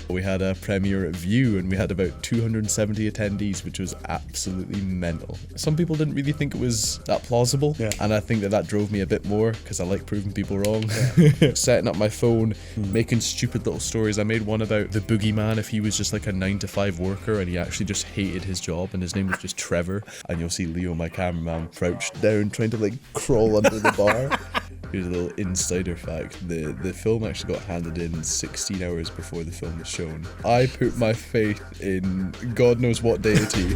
We had a premiere at View and we had about 270 attendees, which was absolutely mental. Some people didn't really think it was that plausible, and I think that drove me a bit more because I like proving people wrong. Setting up my phone, making stupid little stories. I made one about the boogeyman if he was just like a 9-to-5 worker and he actually just hated his job and his name was just Trevor. And you'll see Leo, my cameraman, crouched down trying to like crawl under the bar. Here's a little insider fact. The film actually got handed in 16 hours before the film was shown. I put my faith in God knows what deity.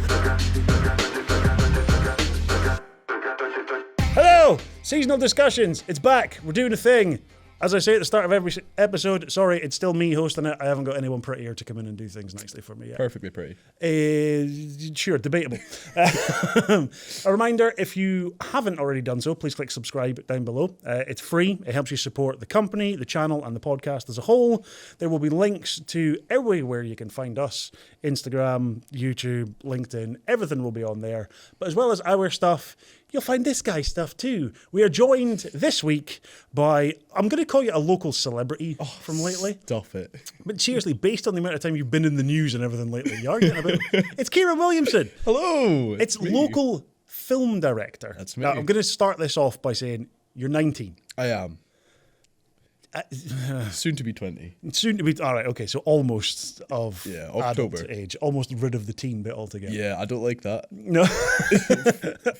Hello! Seasonal Discussions. It's back. We're doing a thing. As I say at the start of every episode, sorry, it's still me hosting it. I haven't got anyone prettier to come in and do things nicely for me yet. Perfectly pretty. Sure, debatable. A reminder, if you haven't already done so, please click subscribe down below. It's free. It helps you support the company, the channel, and the podcast as a whole. There will be links to everywhere you can find us. Instagram, YouTube, LinkedIn, everything will be on there. But as well as our stuff, you'll find this guy's stuff too. We are joined this week by, I'm going to call you a local celebrity from lately. Stop it. But seriously, based on the amount of time you've been in the news and everything lately, you are getting a bit. It's Kieron Williamson. Hello. It's local film director. That's me. Now, I'm going to start this off by saying you're 19. I am. Soon to be 20. Soon to be, all right, okay, so almost of October adult age. Almost rid of the teen bit altogether. Yeah, I don't like that. No.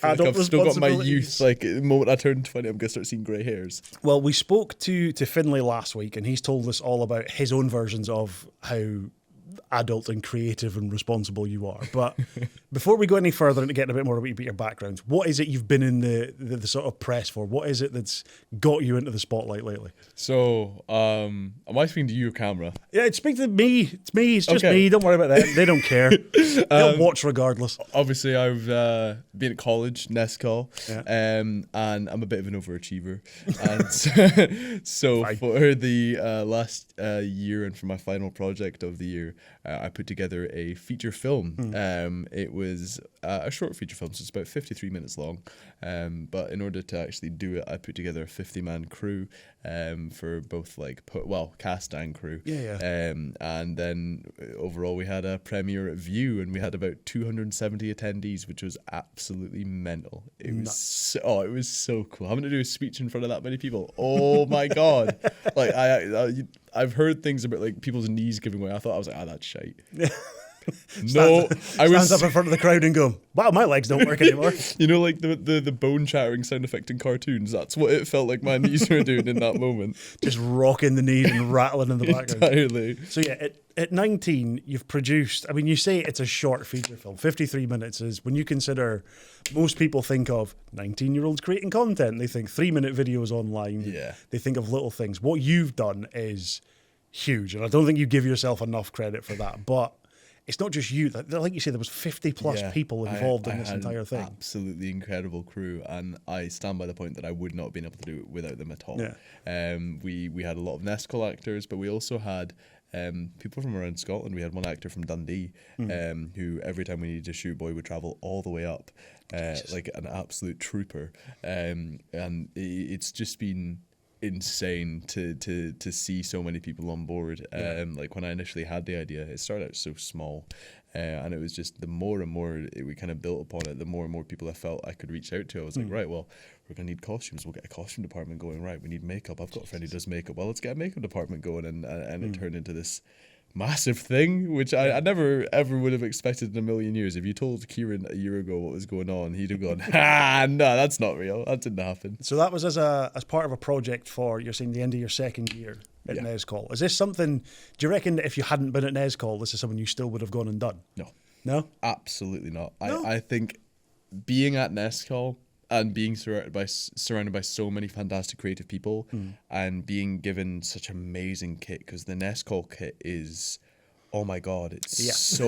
I've still got my youth, like the moment I turn 20, I'm going to start seeing grey hairs. Well, we spoke to Finlay last week and he's told us all about his own versions of how adult and creative and responsible you are. But before we go any further into getting a bit more about your background, what is it you've been in the sort of press for? What is it that's got you into the spotlight lately? So, am I speaking to your camera? Yeah, speak to me. It's me. It's just me. Don't worry about that. They don't care. They'll watch regardless. Obviously, I've been at college, NESCOL, and I'm a bit of an overachiever. And so for the last year and for my final project of the year, I put together a feature film. It was a short feature film, so it's about 53 minutes long. But in order to actually do it, I put together a 50-man crew for both cast and crew. And then overall, we had a premiere at View, and we had about 270 attendees, which was absolutely mental. It was it was so cool. Having to do a speech in front of that many people. Oh my god! Like I've heard things about like people's knees giving way. I was like, that's shite. Stands up in front of the crowd and go, wow, my legs don't work anymore. You know, like the bone chattering sound effect in cartoons. That's what it felt like my knees were doing in that moment. Just rocking the knees and rattling in the background. Entirely. So yeah, at 19, you've produced, I mean, you say it's a short feature film. 53 minutes is, when you consider, most people think of 19-year-olds creating content. They think 3-minute videos online. Yeah. They think of little things. What you've done is huge, and I don't think you give yourself enough credit for that. But it's not just you. Like you say, there was 50 plus people involved in this entire thing. Absolutely incredible crew, and I stand by the point that I would not have been able to do it without them at all. Yeah. We had a lot of NESCOL actors, but we also had people from around Scotland. We had one actor from Dundee, who every time we needed to shoot, would travel all the way up, like an absolute trooper. And it's just been insane to see so many people on board. Like when I initially had the idea, it started out so small, and it was just the more and more we kind of built upon it, the more and more people I felt I could reach out to. I was like, right, well, we're gonna need costumes, we'll get a costume department going. Right, we need makeup, I've got a friend who does makeup, well, let's get a makeup department going. And it turned into this massive thing, which I never ever would have expected in a million years. If you told Kieron a year ago what was going on, he'd have gone, no, that's not real, that didn't happen. So that was as part of a project for, you're saying, the end of your second year at NESCOL. Is this something, do you reckon that if you hadn't been at NESCOL, this is something you still would have gone and done? No? Absolutely not. No? I think being at NESCOL and being surrounded by so many fantastic creative people and being given such amazing kit, because the NESCOL kit is, oh my god, it's so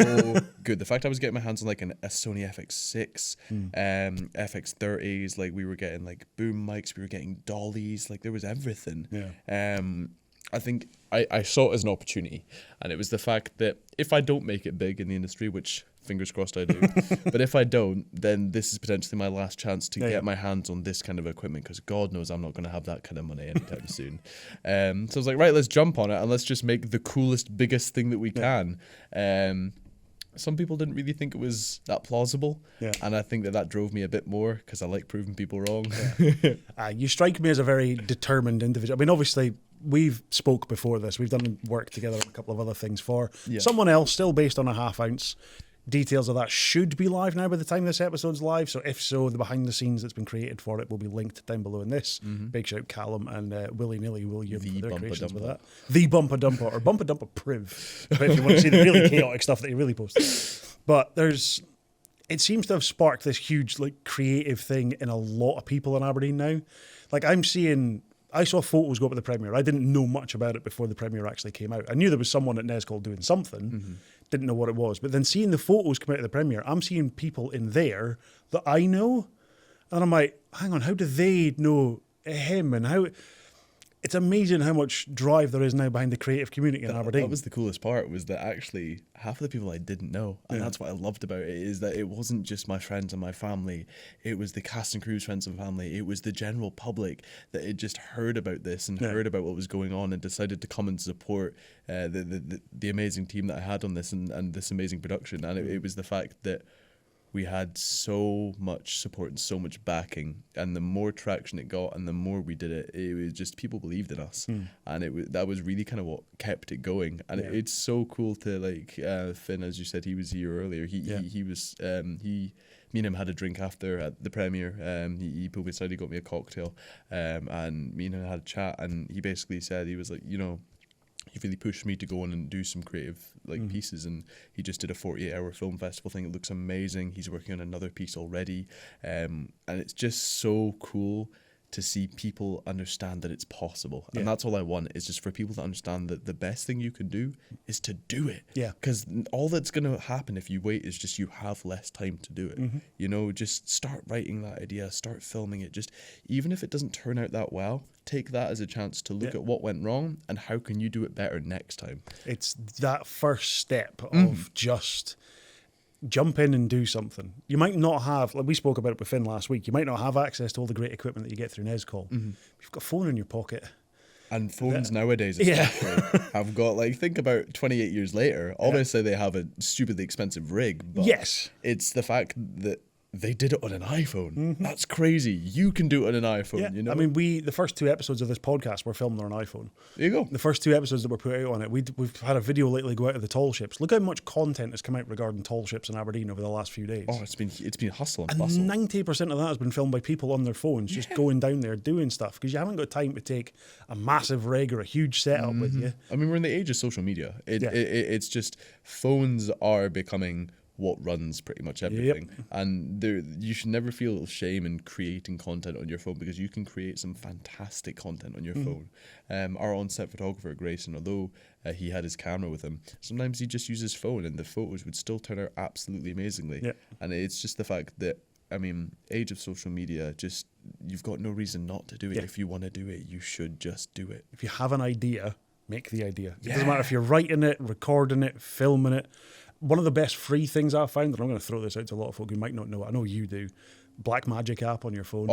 good. The fact I was getting my hands on like a Sony FX6, FX30s, like we were getting like boom mics, we were getting dollies, like there was everything. I think I saw it as an opportunity, and it was the fact that if I don't make it big in the industry, which fingers crossed I do, but if I don't, then this is potentially my last chance to get my hands on this kind of equipment, because God knows I'm not going to have that kind of money anytime soon. So I was like, right, let's jump on it and let's just make the coolest, biggest thing that we can. Some people didn't really think it was that plausible, and I think that drove me a bit more, because I like proving people wrong. You strike me as a very determined individual. I mean, obviously, we've spoke before this. We've done work together on a couple of other things for someone else, still based on a half ounce. Details of that should be live now by the time this episode's live. So if so, the behind the scenes that's been created for it will be linked down below in this. Big shout Callum and Willy Nilly William for their creations with that. The Bumper Dumper, or Bumper Dumper Priv, if you want to see the really chaotic stuff that he really posts. But it seems to have sparked this huge creative thing in a lot of people in Aberdeen now. Like I saw photos go up at the premiere. I didn't know much about it before the premiere actually came out. I knew there was someone at Nescall doing something, didn't know what it was. But then seeing the photos come out of the premiere, I'm seeing people in there that I know. And I'm like, hang on, how do they know him? And how... It's amazing how much drive there is now behind the creative community in Aberdeen. That was the coolest part, was that actually half of the people I didn't know, and that's what I loved about it, is that it wasn't just my friends and my family, it was the cast and crew's friends and family, it was the general public that had just heard about this and heard about what was going on and decided to come and support the amazing team that I had on this and this amazing production. And it was the fact that we had so much support and so much backing, and the more traction it got and the more we did it, it was just people believed in us, and that was really kind of what kept it going. And it's so cool to Finn, as you said, he was here earlier. He was me and him had a drink after at the premiere. He pulled me aside, he got me a cocktail, and me and him had a chat, and he basically said, he was like, he really pushed me to go on and do some creative pieces, and he just did a 48-hour film festival thing. It looks amazing. He's working on another piece already, and it's just so cool to see people understand that it's possible. And that's all I want, is just for people to understand that the best thing you can do is to do it. Because all that's going to happen if you wait is just you have less time to do it. Just start writing that idea, start filming it. Just even if it doesn't turn out that well, take that as a chance to look at what went wrong and how can you do it better next time. It's that first step of just jump in and do something. You might not have, like we spoke about it with Finn last week, you might not have access to all the great equipment that you get through Nescall. You've got a phone in your pocket. And phones nowadays especially have got, think about 28 years later, obviously they have a stupidly expensive rig, but it's the fact that they did it on an iPhone. That's crazy. You can do it on an iPhone, I mean, the first 2 episodes of this podcast were filmed on an iPhone. There you go. The first 2 episodes that were put out on it, we've had a video lately go out of the tall ships. Look how much content has come out regarding tall ships in Aberdeen over the last few days. Oh, it's been hustle and bustle. 90% of that has been filmed by people on their phones, just going down there doing stuff, because you haven't got time to take a massive rig or a huge setup with you. I mean, we're in the age of social media. It's just phones are becoming what runs pretty much everything. And you should never feel shame in creating content on your phone, because you can create some fantastic content on your phone. Our on-set photographer, Grayson, although he had his camera with him, sometimes he just used his phone and the photos would still turn out absolutely amazingly. And it's just the fact that, I mean, age of social media, just you've got no reason not to do it. If you want to do it, you should just do it. If you have an idea, make the idea. It doesn't matter if you're writing it, recording it, filming it. One of the best free things I've found, and I'm going to throw this out to a lot of folk who might not know it, I know you do, Blackmagic app on your phone.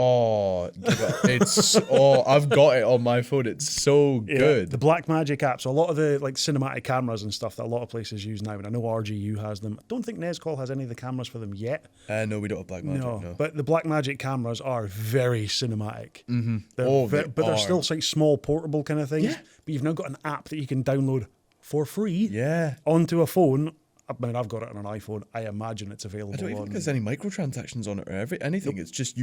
I've got it on my phone. It's so good. The Blackmagic app. So a lot of the cinematic cameras and stuff that a lot of places use now, and I know RGU has them. I don't think Nescall has any of the cameras for them yet. No, we don't have Blackmagic. No, but the Blackmagic cameras are very cinematic. But they're still small portable kind of things. But you've now got an app that you can download for free onto a phone. I mean, I've got it on an iPhone. I imagine it's available. I don't even think there's any microtransactions on it or anything. It's just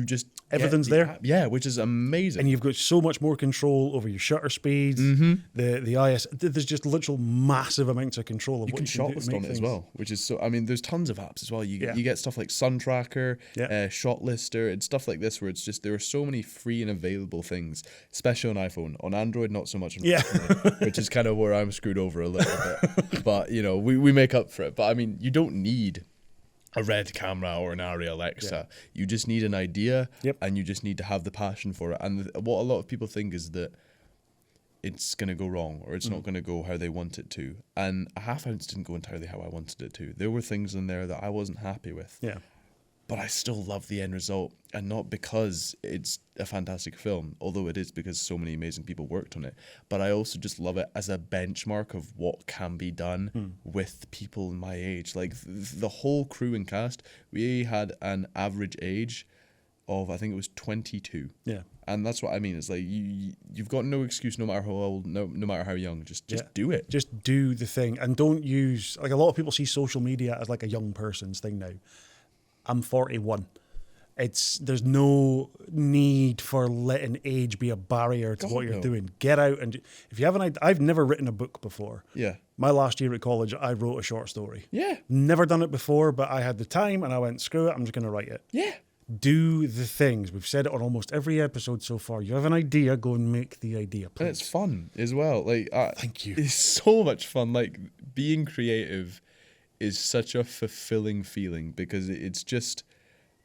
everything's there. App, which is amazing. And you've got so much more control over your shutter speeds. The IS. There's just literal massive amounts of control of you what can you can shotlist on it as well, which is so. I mean, there's tons of apps as well. You get stuff like Sun Tracker, Shotlister, and stuff like this, where it's just there are so many free and available things, especially on iPhone. On Android, not so much. Which is kind of where I'm screwed over a little bit. But we make up for it. But I mean, you don't need a Red camera or an Arri Alexa. You just need an idea, and you just need to have the passion for it. And what a lot of people think is that it's going to go wrong, or it's not going to go how they want it to. And a half ounce didn't go entirely how I wanted it to. There were things in there that I wasn't happy with. Yeah. But I still love the end result, and not because it's a fantastic film, although it is because so many amazing people worked on it. But I also just love it as a benchmark of what can be done with people my age. Like the whole crew and cast, we had an average age of, I think it was 22. Yeah. And that's what I mean. It's like you've got no excuse, no matter how old, no matter how young. Just do it. Just do the thing, and don't use, like, a lot of people see social media as like a young person's thing now. I'm 41. There's no need for letting age be a barrier to what you're doing. Get out, and if you have an idea, I've never written a book before. Yeah. My last year at college, I wrote a short story. Yeah. Never done it before, but I had the time, and I went, screw it, I'm just going to write it. Yeah. Do the things. We've said it on almost every episode so far. You have an idea, go and make the idea, please. And it's fun as well. Like, thank you. It's so much fun. Like, being creative is such a fulfilling feeling because it's just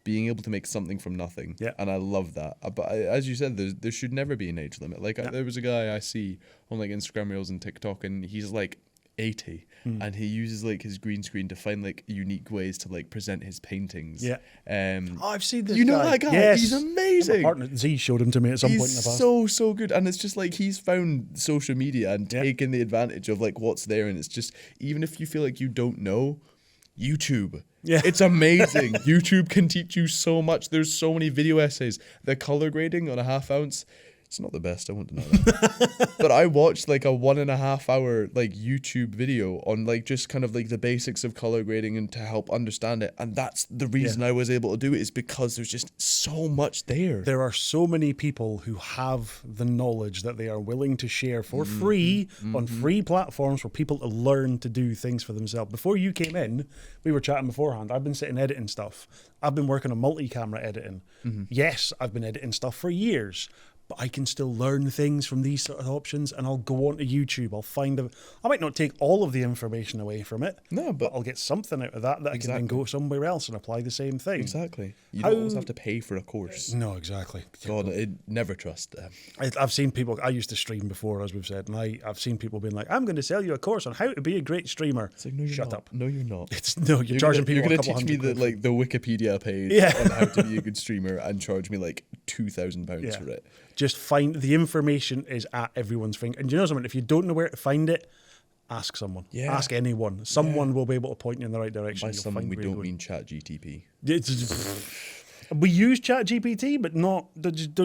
being able to make something from nothing. Yeah. And I love that. But as you said, there should never be an age limit. Like, there was a guy I see on like Instagram Reels and TikTok, and he's like 80 and he uses like his green screen to find like unique ways to like present his paintings. Yeah. I've seen this. You know guy. that guy? Yes. He's amazing. My partner Z showed him to me at some point in the He's past. so good, and it's just like he's found social media and taken the advantage of like what's there, and it's just, even if you feel like you don't know, YouTube. Yeah. It's amazing. YouTube can teach you so much. There's so many video essays. The color grading on a half ounce, it's not the best, I won't deny that. But I watched like a 1.5 hour like YouTube video on like just kind of like the basics of color grading and to help understand it. And that's the reason I was able to do it, is because there's just so much there. There are so many people who have the knowledge that they are willing to share for free on free platforms for people to learn to do things for themselves. Before you came in, we were chatting beforehand. I've been sitting editing stuff. I've been working on multi-camera editing. Yes, I've been editing stuff for years, but I can still learn things from these sort of options, and I'll go onto YouTube. I might not take all of the information away from it, but I'll get something out of that I can then go somewhere else and apply the same thing. Exactly. You don't always have to pay for a course. No, exactly. God, never trust them. I've seen people, I used to stream before, as we've said, and I've seen people being like, I'm going to sell you a course on how to be a great streamer. It's like, no, you're Shut not. up. No, you're not. You're charging people You're a going to couple teach me £100. the Wikipedia page on how to be a good streamer and charge me like £2,000 for it. Just find, the information is at everyone's finger. And you know something, if you don't know where to find it, ask someone. Yeah. Ask anyone. Someone will be able to point you in the right direction. By someone, we don't mean ChatGTP. We use ChatGPT, but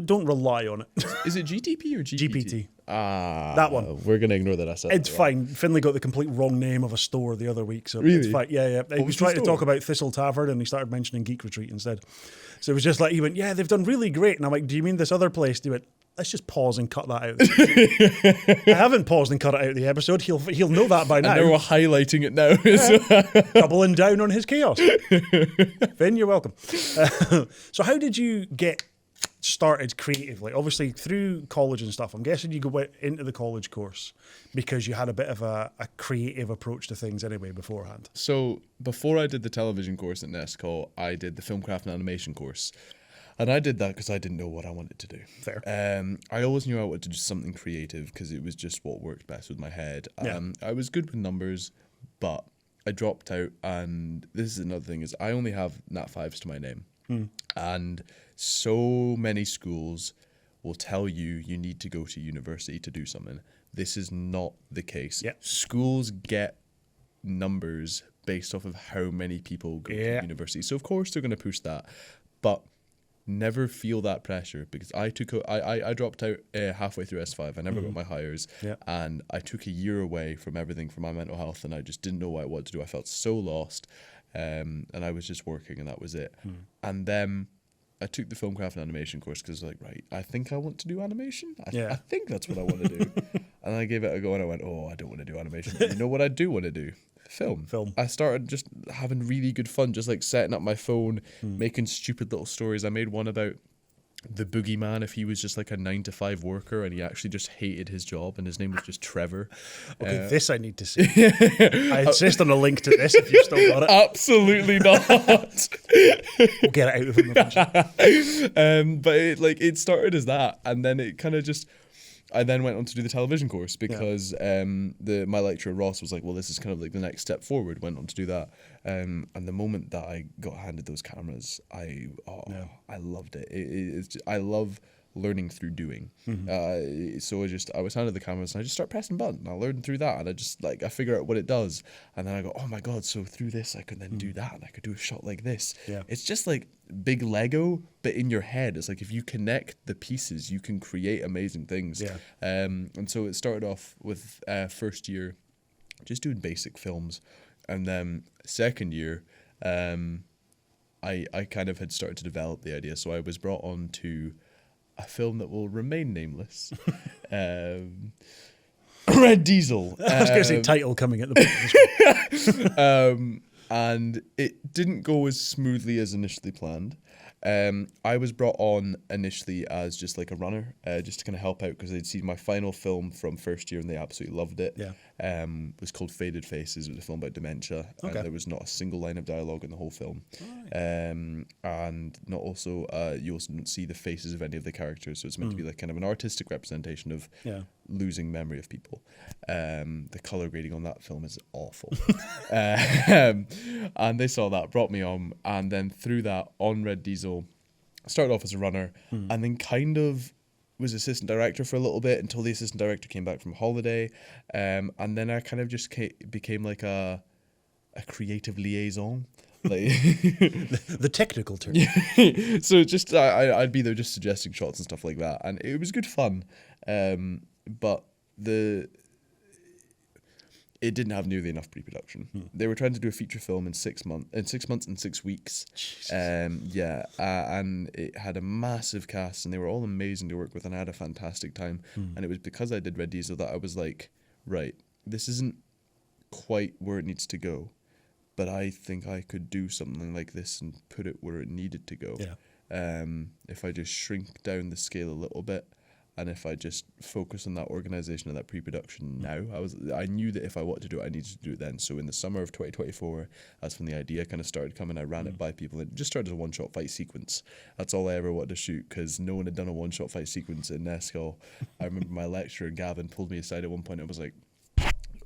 don't rely on it. Is it GTP or GPT? GPT. That one. We're going to ignore that. I said It's fine. Finlay got the complete wrong name of a store the other week, so Really? it's fine. Yeah. He was was the trying to store? talk about Thistle Tavern, and he started mentioning Geek Retreat instead. So it was just like, he went, yeah, they've done really great. And I'm like, do you mean this other place? He went, let's just pause and cut that out. I haven't paused and cut it out of the episode. He'll know that by now. And now we're highlighting it now. Doubling down on his chaos. Finn, you're welcome. So how did you get started creatively? Obviously through college and stuff. I'm guessing you go into the college course because you had a bit of a creative approach to things anyway beforehand. So before I did the television course at NESCO, I did the filmcraft and animation course. And I did that because I didn't know what I wanted to do. Fair. I always knew I wanted to do something creative because it was just what worked best with my head. I was good with numbers, but I dropped out. And this is another thing, is I only have Nat 5s to my name. And so many schools will tell you need to go to university to do something. This is not the case. Yeah. Schools get numbers based off of how many people go to university. So of course they're going to push that. But never feel that pressure, because I dropped out halfway through S5. I never got my hires, and I took a year away from everything for my mental health, and I just didn't know what I wanted to do. I felt so lost, and I was just working, and that was it. And then I took the filmcraft and animation course because I was like, right, I think I want to do animation. I think that's what I want to do. And I gave it a go, and I went, oh, I don't want to do animation. But you know what I do want to do? Film. I started just having really good fun, just like setting up my phone, making stupid little stories. I made one about the boogeyman, if he was just like a 9-to-5 worker and he actually just hated his job and his name was just Trevor. Okay, this I need to see. I insist on a link to this if you've still got it. Absolutely not. We'll get it out of him eventually. But it started as that, and then it kind of just, I then went on to do the television course because my lecturer Ross was like, well, this is kind of like the next step forward. Went on to do that, and the moment that I got handed those cameras, I loved it. It's just, I love learning through doing. So I was handed the cameras and I just start pressing buttons. I learned through that, and I figure out what it does, and then I go, oh my god, so through this I could then do that, and I could do a shot like this. It's just like big Lego, but in your head. It's like if you connect the pieces, you can create amazing things. And so it started off with first year just doing basic films, and then second year I kind of had started to develop the idea, so I was brought on to a film that will remain nameless. Red Diesel. I was going to say title coming at the bottom. And it didn't go as smoothly as initially planned. I was brought on initially as just like a runner, just to kind of help out because they'd seen my final film from first year and they absolutely loved it. It was called Faded Faces. It was a film about dementia, and there was not a single line of dialogue in the whole film. And not also, you also don't see the faces of any of the characters, so it's meant to be like kind of an artistic representation of losing memory of people. The color grading on that film is awful. And they saw that, brought me on, and then through that on Red Diesel, started off as a runner, and then kind of was assistant director for a little bit until the assistant director came back from holiday, and then I kind of just became like a creative liaison. Like the technical term. So just I'd be there just suggesting shots and stuff like that, and it was good fun, but it didn't have nearly enough pre-production. They were trying to do a feature film in 6 months and 6 weeks. And it had a massive cast, and they were all amazing to work with, and I had a fantastic time. And it was because I did Red Diesel that I was like, right, this isn't quite where it needs to go, but I think I could do something like this and put it where it needed to go. If I just shrink down the scale a little bit, and if I just focus on that organisation and that pre-production now, I knew that if I wanted to do it, I needed to do it then. So in the summer of 2024, that's when the idea kind of started coming. I ran it by people. It just started as a one-shot fight sequence. That's all I ever wanted to shoot, because no one had done a one-shot fight sequence in Nescall. I remember my lecturer, Gavin, pulled me aside at one point and was like,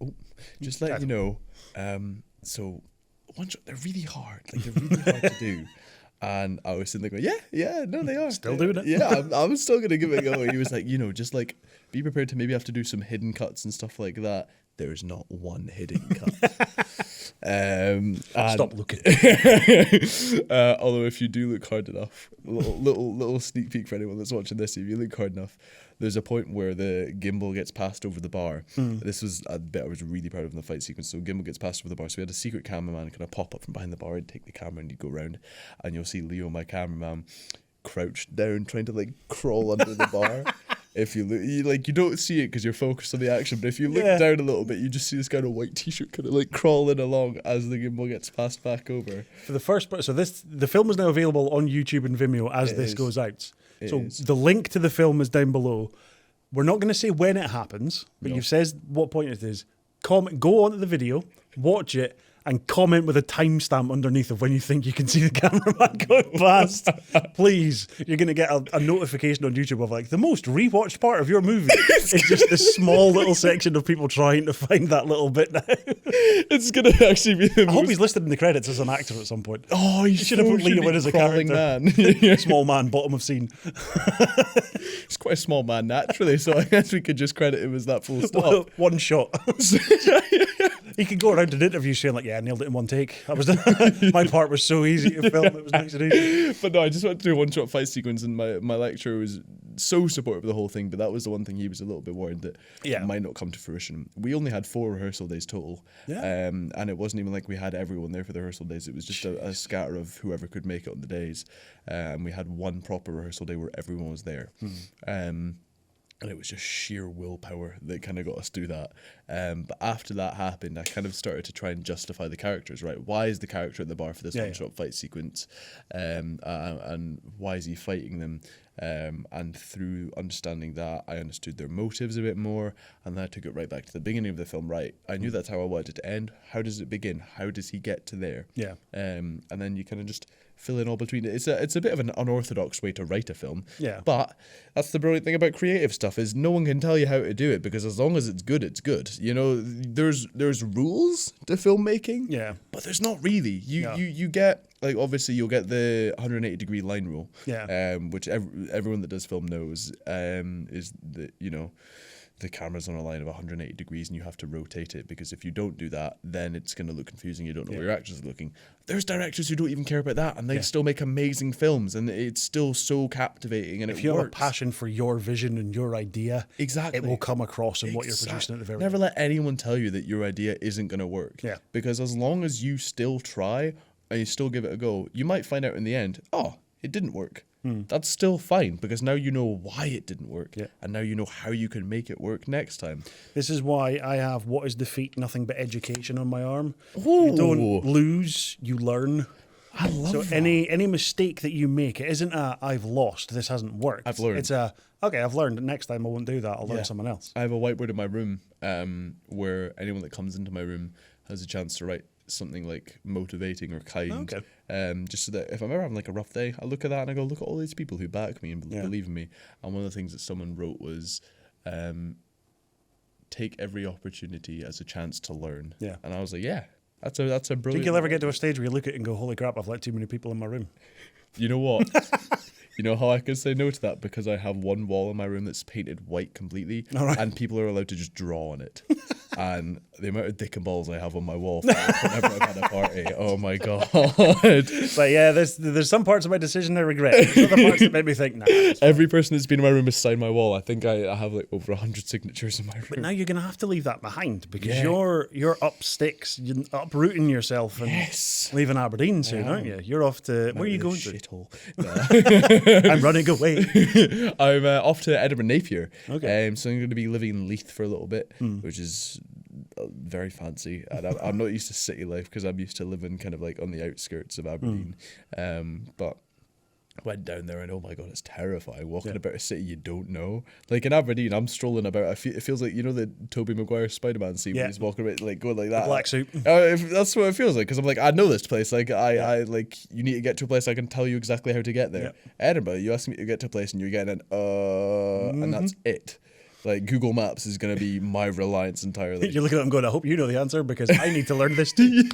oh, just let you know, so one-shot, they're really hard. Like, they're really hard to do. And I was sitting there going, no, they are. Still doing it. Yeah, I'm still going to give it a go. He was like, just like, be prepared to maybe have to do some hidden cuts and stuff like that. There's not one hidden cut. Stop looking. Although if you do look hard enough, little sneak peek for anyone that's watching this, if you look hard enough, there's a point where the gimbal gets passed over the bar. This was a bit I was really proud of in the fight sequence. So gimbal gets passed over the bar. So we had a secret cameraman kind of pop up from behind the bar and take the camera, and you'd go around, and you'll see Leo, my cameraman, crouched down trying to like crawl under the bar. If you look, you don't see it because you're focused on the action, but if you look down a little bit, you just see this guy in a white t-shirt kind of like crawling along as the gimbal gets passed back over. For the first part, so the film is now available on YouTube and Vimeo as this goes out. The link to the film is down below. We're not going to say when it happens, but you've said what point it is. Go onto the video, watch it, and comment with a timestamp underneath of when you think you can see the cameraman going past. Please, you're going to get a notification on YouTube of like, the most rewatched part of your movie is just this small little section of people trying to find that little bit now. It's going to actually be the I hope he's listed in the credits as an actor at some point. Oh, you should have put Leo in as a character. Man. Small man, bottom of scene. He's quite a small man naturally, so I guess we could just credit him as that full stop. One shot. He could go around and interview saying like, yeah, I nailed it in one take. My part was so easy to film, it was nice to do. But no, I just wanted to do a one-shot fight sequence, and my lecturer was so supportive of the whole thing, but that was the one thing he was a little bit worried that it might not come to fruition. We only had 4 rehearsal days total, and it wasn't even like we had everyone there for the rehearsal days. It was just a scatter of whoever could make it on the days, and we had one proper rehearsal day where everyone was there. And it was just sheer willpower that kind of got us through that. But after that happened, I kind of started to try and justify the characters, right? Why is the character at the bar for this one-shot fight sequence? And why is he fighting them? And through understanding that, I understood their motives a bit more, and then I took it right back to the beginning of the film. Right, I knew that's how I wanted it to end. How does it begin? How does he get to there? And then you kind of just fill in all between it. It's a bit of an unorthodox way to write a film. Yeah. But that's the brilliant thing about creative stuff is no one can tell you how to do it because as long as it's good, it's good. You know, there's rules to filmmaking. Yeah. But there's not really. You get, like, obviously you'll get the 180-degree line rule. Yeah. Which everyone that does film knows is that, you know, the camera's on a line of 180 degrees and you have to rotate it because if you don't do that, then it's going to look confusing. You don't know where your actors are looking. There's directors who don't even care about that and they still make amazing films and it's still so captivating and if it you works. have a passion for your vision and your idea, exactly, it will come across in what you're producing at the very Never end. let anyone tell you that your idea isn't going to work. Yeah. Because as long as you still try and you still give it a go, you might find out in the end, oh, it didn't work. That's still fine because now you know why it didn't work and now you know how you can make it work next time. This is why I have What is Defeat? Nothing But Education on my arm. Ooh. You don't lose, you learn. I love that. Any mistake that you make, it isn't a I've lost, this hasn't worked. I've learned. It's a okay, I've learned. Next time I won't do that. I'll learn someone else. I have a whiteboard in my room where anyone that comes into my room has a chance to write something like motivating or kind. Just so that if I'm ever having like a rough day, I look at that and I go, look at all these people who back me and believe in me. And one of the things that someone wrote was take every opportunity as a chance to learn. Yeah. And I was like, yeah, that's a brilliant. Think you'll ever get to a stage where you look at it and go, holy crap, I've let too many people in my room? You know what? You know how I can say no to that? Because I have one wall in my room that's painted white completely, and people are allowed to just draw on it. And the amount of dick and balls I have on my wall whenever I've had a party, oh my god! It's like, yeah, there's some parts of my decision I regret. There's other parts that made me think, nah. Every person that's been in my room has signed my wall. I think I have like over 100 signatures in my room. But now you're gonna have to leave that behind because you're up sticks, you're uprooting yourself and leaving Aberdeen soon, aren't you? You're off to where are you going to? Shithole. I'm running away. I'm off to Edinburgh Napier. Okay. So I'm going to be living in Leith for a little bit, which is very fancy. And I'm not used to city life because I'm used to living kind of like on the outskirts of Aberdeen. But I went down there and oh my god, it's terrifying walking about a city you don't know. Like in Aberdeen, I'm strolling about. It feels like, you know, the Tobey Maguire Spider-Man scene where he's walking about, like going like that. The black suit. That's what it feels like because I'm like, I know this place. Like I like, you need to get to a place. I can tell you exactly how to get there. Edinburgh, you ask me to get to a place and you're getting an and that's it. Like Google Maps is going to be my reliance entirely. You're looking at them going, I hope you know the answer because I need to learn this too.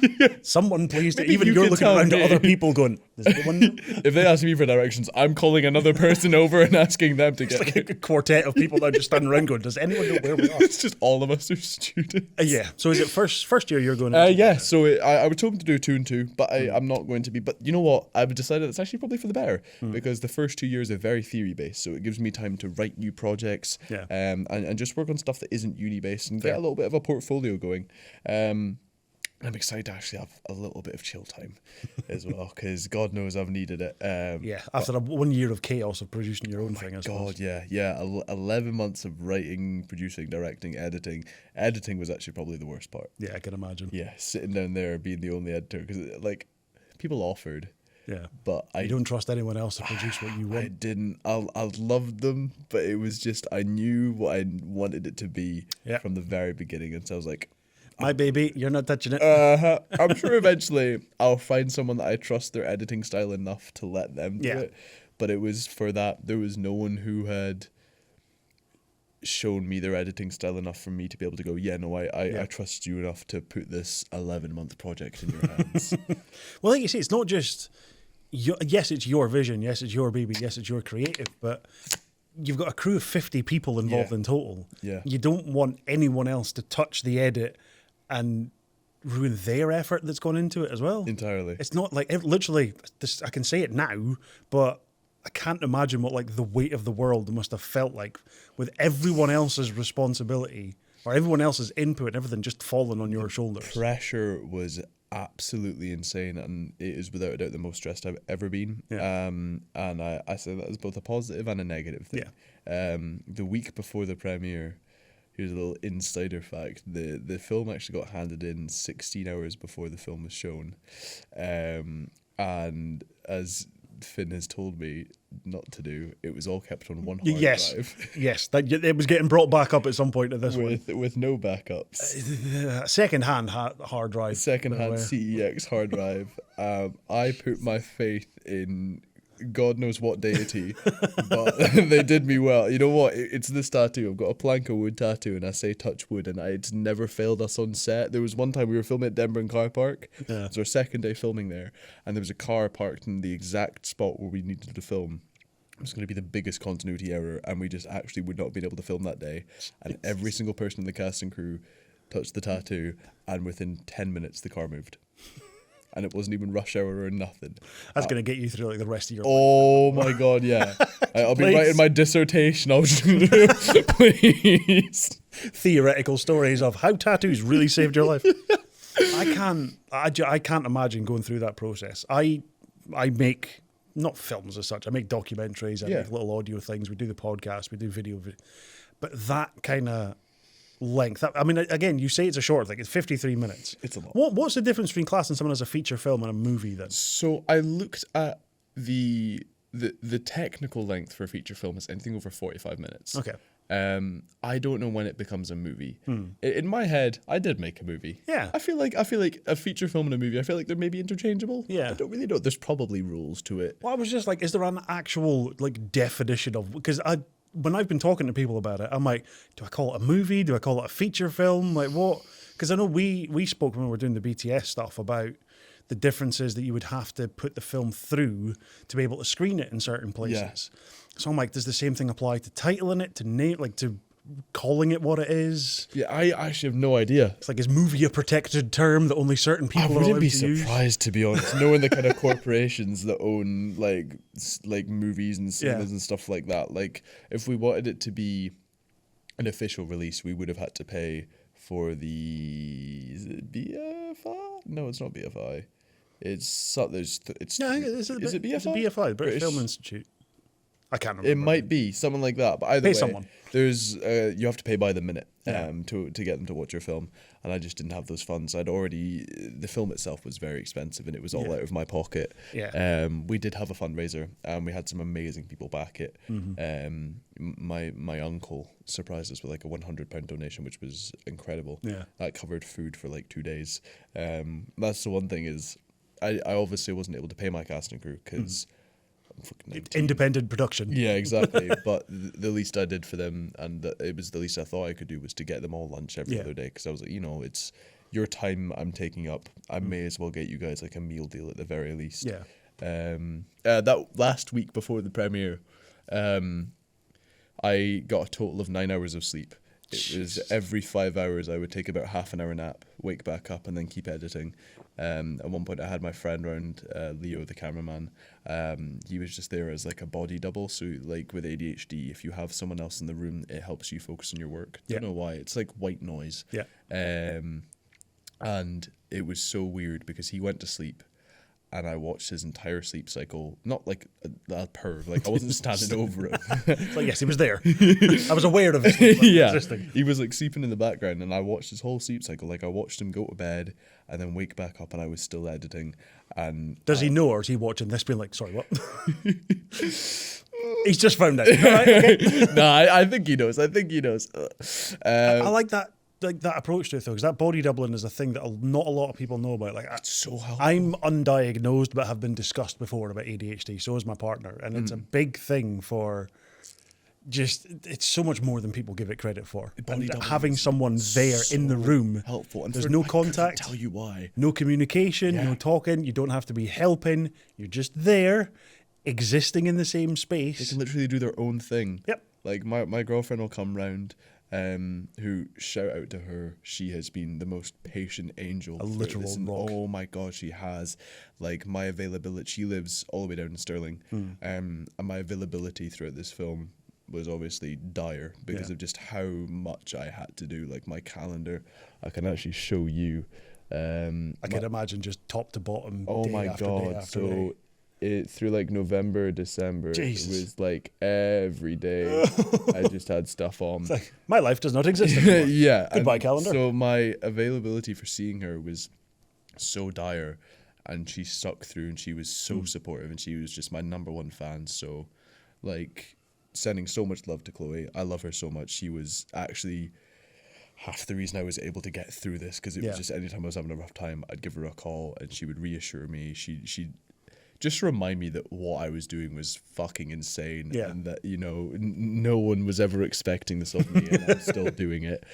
Someone please. Maybe even you're looking around at other people going, does anyone know? If they ask me for directions, I'm calling another person over and asking them to get It's like a quartet of people now just standing around going, does anyone know where we are? It's just all of us are students. Yeah. So is it first year you're going? Yeah. So I was hoping to do 2 and 2, but I'm not going to be. But you know what? I've decided it's actually probably for the better because the first 2 years are very theory based. So it gives me time to write new projects and just work on stuff that isn't uni based and get a little bit of a portfolio going. I'm excited to actually have a little bit of chill time as well because God knows I've needed it. After 1 year of chaos of producing your own thing, I suppose. God, yeah. 11 months of writing, producing, directing, editing. Editing was actually probably the worst part. Yeah, I can imagine. Yeah, sitting down there being the only editor because like people offered. Yeah, but you don't trust anyone else to produce what you want. I didn't. I loved them, but it was just I knew what I wanted it to be from the very beginning, and so I was like, "My baby, you're not touching it." I'm sure eventually I'll find someone that I trust their editing style enough to let them do it. But it was for that there was no one who had shown me their editing style enough for me to be able to go, I trust you enough to put this 11-month project in your hands. Well, like you say, it's not just. Yes, it's your vision. Yes, it's your baby. Yes, it's your creative. But you've got a crew of 50 people involved in total. Yeah. You don't want anyone else to touch the edit and ruin their effort that's gone into it as well. Entirely. It's not like literally. This, I can say it now, but I can't imagine what like the weight of the world must have felt like with everyone else's responsibility or everyone else's input and everything just falling on your shoulders. Pressure was absolutely insane, and it is without a doubt the most stressed I've ever been. And I say that as both a positive and a negative thing. The week before the premiere, here's a little insider fact: the film actually got handed in 16 hours before the film was shown, and as Finn has told me not to do. It was all kept on one hard drive. Yes, it was getting brought back up at some point at this one. With no backups. Second-hand hard drive. Second-hand CEX hard drive. I put my faith in God knows what deity, but they did me well. You know what? It's this tattoo. I've got a plank of wood tattoo, and I say touch wood, and it's never failed us on set. There was one time we were filming at Edinburgh car park. Yeah. It was our second day filming there, and there was a car parked in the exact spot where we needed to film. It was going to be the biggest continuity error, and we just actually would not have been able to film that day. And every single person in the cast and crew touched the tattoo, and within 10 minutes the car moved. And it wasn't even rush hour or nothing. That's going to get you through like the rest of your life. My God, yeah. I'll be writing my dissertation. I'll just please. Theoretical stories of how tattoos really saved your life. I can't imagine going through that process. I make, not films as such, I make documentaries, I make little audio things, we do the podcast, we do video. But that kind of length. I mean, again, you say it's a short thing. It's 53 minutes. It's a lot. What's the difference between classing someone as a feature film and a movie then? So I looked at the technical length for a feature film is anything over 45 minutes. Okay. I don't know when it becomes a movie. In my head, I did make a movie. Yeah. I feel like a feature film and a movie, I feel like they're maybe interchangeable. Yeah. I don't really know. There's probably rules to it. Well, I was just like, is there an actual definition of, because when I've been talking to people about it, I'm like, do I call it a movie? Do I call it a feature film? Like what? Because I know we spoke when we were doing the BTS stuff about the differences that you would have to put the film through to be able to screen it in certain places. Yeah. So I'm like, does the same thing apply to titling it, to name, like to calling it what it is? Yeah, I actually have no idea. It's like, is movie a protected term that only certain people are allowed to use? I wouldn't be surprised, to be honest, knowing the kind of corporations that own like movies and cinemas and stuff like that. Like, if we wanted it to be an official release, we would have had to pay for the... Is it BFI? No, it's not BFI. Is it BFI? It's a BFI, British Film Institute. I can't remember. It might be something like that, but either pay way, someone. There's you have to pay by the minute to get them to watch your film, and I just didn't have those funds. The film itself was very expensive, and it was all out of my pocket. Yeah. We did have a fundraiser, and we had some amazing people back it. My uncle surprised us with like a £100 donation, which was incredible. Yeah. That covered food for like 2 days. That's the one thing is, I obviously wasn't able to pay my cast and crew because. Independent production. Yeah, exactly. But the least I did for them, and it was the least I thought I could do, was to get them all lunch every other day, because I was like, it's your time I'm taking up. I may as well get you guys like a meal deal at the very least. Yeah. That last week before the premiere, I got a total of 9 hours of sleep. It was every 5 hours I would take about half an hour nap, wake back up, and then keep editing. At one point I had my friend around, Leo, the cameraman. He was just there as like a body double. So like with ADHD, if you have someone else in the room, it helps you focus on your work. Don't know why. It's like white noise. Yeah. And it was so weird because he went to sleep, and I watched his entire sleep cycle, not like a perv, like I wasn't standing over him. It's like, yes, he was there. I was aware of it. Yeah, he was like sleeping in the background, and I watched his whole sleep cycle. Like I watched him go to bed and then wake back up, and I was still editing. And does he know, or is he watching this being like, sorry, what? He's just found out. Right, okay. No, I think he knows. I like that. Like that approach to it though, because that body doubling is a thing that not a lot of people know about. Like, it's so helpful. I'm undiagnosed, but have been discussed before about ADHD. So is my partner, and it's a big thing for. It's so much more than people give it credit for. And having someone there in the room, helpful. And there's no contact. Tell you why. No communication. No talking. You don't have to be helping. You're just there, existing in the same space. They can literally do their own thing. Yep. Like my girlfriend will come round. Who, shout out to her, she has been the most patient angel. A literal rock. Oh my God, she has. Like my availability, she lives all the way down in Stirling, and my availability throughout this film was obviously dire because of just how much I had to do. Like my calendar, I can actually show you. I can imagine just top to bottom. Oh day my after God! Day after so. day. It through like November, December, Jesus. It was like every day I just had stuff on. It's like, my life does not exist anymore. Yeah. Goodbye, calendar. So my availability for seeing her was so dire. and she stuck through, and she was so supportive, and she was just my #1 fan. So, like, sending so much love to Chloe. I love her so much. She was actually half the reason I was able to get through this, because it was just anytime I was having a rough time, I'd give her a call, and she would reassure me. She just remind me that what I was doing was fucking insane, and that, you know, no one was ever expecting this of me, and I'm still doing it.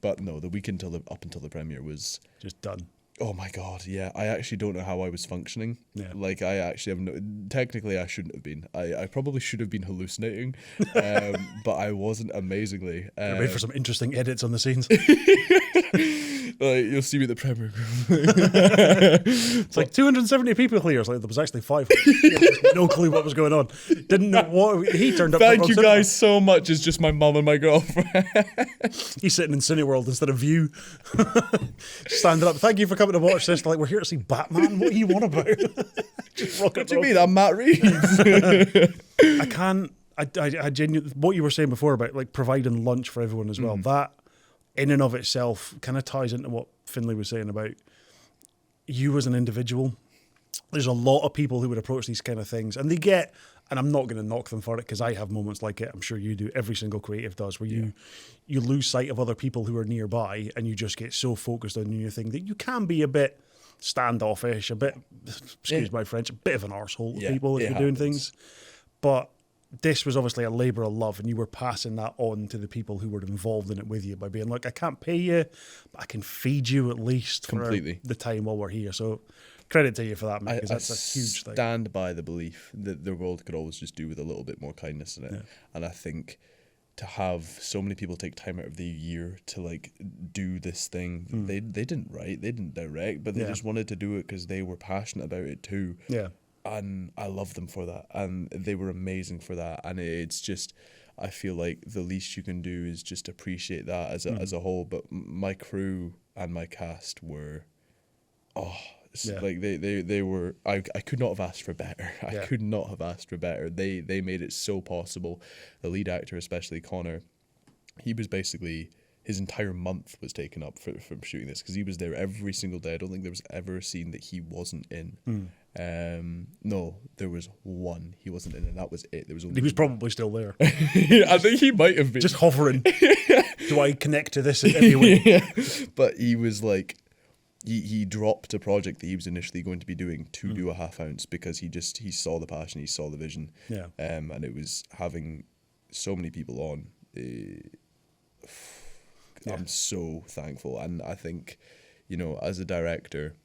But no, the week up until the premiere was just done. Oh my God, yeah. I actually don't know how I was functioning. Yeah. Like, I actually have no... Technically, I shouldn't have been. I probably should have been hallucinating, but I wasn't amazingly. Wait for some interesting edits on the scenes. Like, you'll see me at the premiere. It's like 270 people here. It's like, there was actually 5. No clue what was going on. Didn't know what... He turned up... Thank you guys so much. It's just my mum and my girlfriend. He's sitting in Cineworld instead of View. Standing up. Thank you for coming to watch this. Like, we're here to see Batman. What are you on about? What do you mean? I'm Matt Reeves. I genuinely... What you were saying before about, like, providing lunch for everyone as well, that in and of itself kind of ties into what Finlay was saying about you as an individual. There's a lot of people who would approach these kind of things, and they get, and I'm not going to knock them for it, because I have moments like it. I'm sure you do. Every single creative does, where you lose sight of other people who are nearby, and you just get so focused on your thing that you can be a bit standoffish, a bit, excuse my French, a bit of an arsehole with people if you're doing things. But this was obviously a labour of love, and you were passing that on to the people who were involved in it with you by being like, I can't pay you, but I can feed you at least for the time while we're here. So credit to you for that, mate, because that's a huge thing. I stand by the belief that the world could always just do with a little bit more kindness in it. Yeah. And I think to have so many people take time out of the year to, like, do this thing, they didn't write, they didn't direct, but they just wanted to do it because they were passionate about it too. Yeah. And I love them for that, and they were amazing for that. And it's just, I feel like the least you can do is just appreciate that as a whole. But my crew and my cast were, like they were. I could not have asked for better. I could not have asked for better. They made it so possible. The lead actor, especially Connor, he was basically, his entire month was taken up from shooting this, because he was there every single day. I don't think there was ever a scene that he wasn't in. No, there was one he wasn't in, and that was it. There was only he was probably still there. I think he might have been just hovering. Do I connect to this in any way? But he was like, he dropped a project that he was initially going to be doing to do a half ounce, because he saw the passion, he saw the vision. And it was having so many people on. I'm so thankful. And I think, you know, as a director,